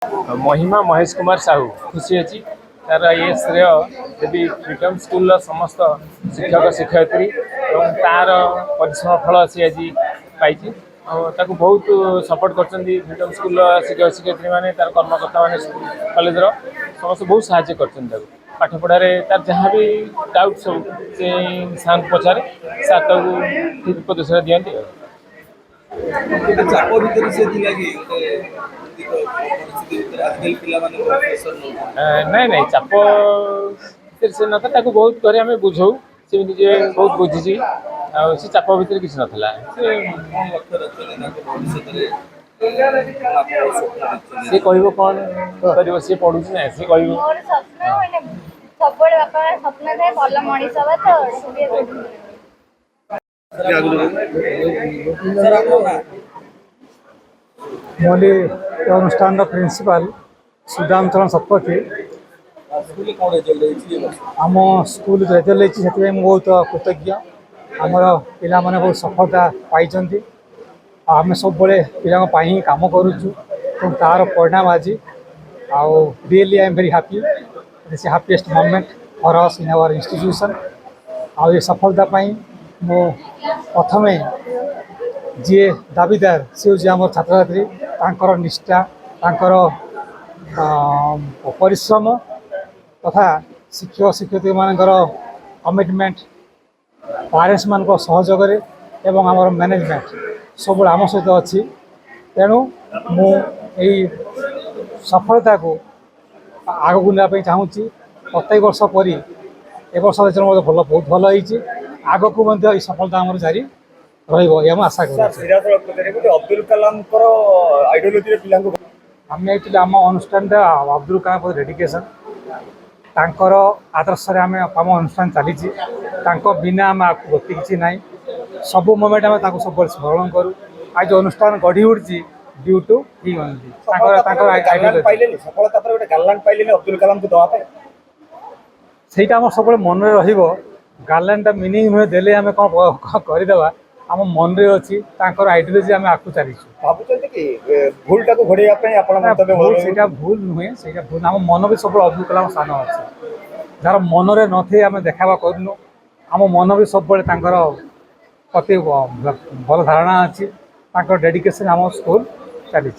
महिमा महेश कुमार साहू खुशी अच्छी तार ये श्रेय यदि फ्रीडम स्कूल समस्त शिक्षक शिक्षयित्री और तार परिश्रम फल सी आज पाई बहुत सपोर्ट कर फ्रीडम स्कूल शिक्षक शिक्षयित्री मैंने तार कर्मकर्ता मैंने कॉलेज समस्त बहुत साहय कर पाठ पढ़ारे तार जहाँ भी डाउट सब से सार पचारे सार ठीक उपदेश दिखती। चाप भीतर से ନାଇଁ ନାଇଁ ଚାପ ଭିତରେ ସେ ନଥିଲା ତାକୁ ବହୁତ କରି ଆମେ ବୁଝାଉ ସେ ନିଜେ ବହୁତ ବୁଝିଛି ଆଉ ସେ ଚାପ ଭିତରେ କିଛି ନଥିଲା ସେ କହିବ କ'ଣ କରିବ ସିଏ ପଢୁଛି ନା ସିଏ କହିବ ସବୁବେଳେ ବାପା ସ୍ୱପ୍ନ ଥାଏ ଭଲ ମଣିଷ ହବା मोली अनुष्ठान प्रिंसिपल सुदामचरण शतपथी आम स्कूल रेजल्ट से बहुत कृतज्ञ आमर पिला माने बहुत सफलता पाई आम सब पिला ही कम करुचु तार परिणाम आज आउ really I am very happy this happiest moment for us in our institution आउ ये सफलता मो प्रथमे जी दाबीदार सी हूँ आम छात्र छात्री तांकर निष्ठा तांकर परिश्रम तथा शिक्षक शिक्षयित्री मानकर कमिटमेंट पेरेंट्स मान सहयोग एवं आमर मैनेजमेंट सब आम सहित अच्छी तेणु मुझे सफलता को आग को नापी चाहूँगी प्रत्येक वर्ष परी ए वर्ष रिजल्ट भल बहुत भल होती आग को सफलता आम जारी रही आशा कर अब्दुल कलाम आइडियोलोजी आम एक्चुअली आम अनुष्ठान अब्दुल कलाम डेडिकेशन तांकर आदर्श आम आम अनुष्ठान चली बिना आम गति किसी ना सब मोमेंट आम सब स्मरण करूँ आज जो अनुष्ठान गढ़ी उठी ड्यू टू ही अब्दुल कलाम को दवाई से सब मन गार्लैंड मिनिंग नुहे देले आम कौन करदेवा आम मन रे अच्छी आइडियोलोजी आम आगे चली भूलटा को घोड़ा भूल नुहे से भूल आम मन भी सब अब्दुल कलाम स्थान अच्छे जार मन रे नथे आम देखावा करनु आम मन भी सब प्रति भल धारणा अच्छी डेडिकेशन आम स्कूल चली।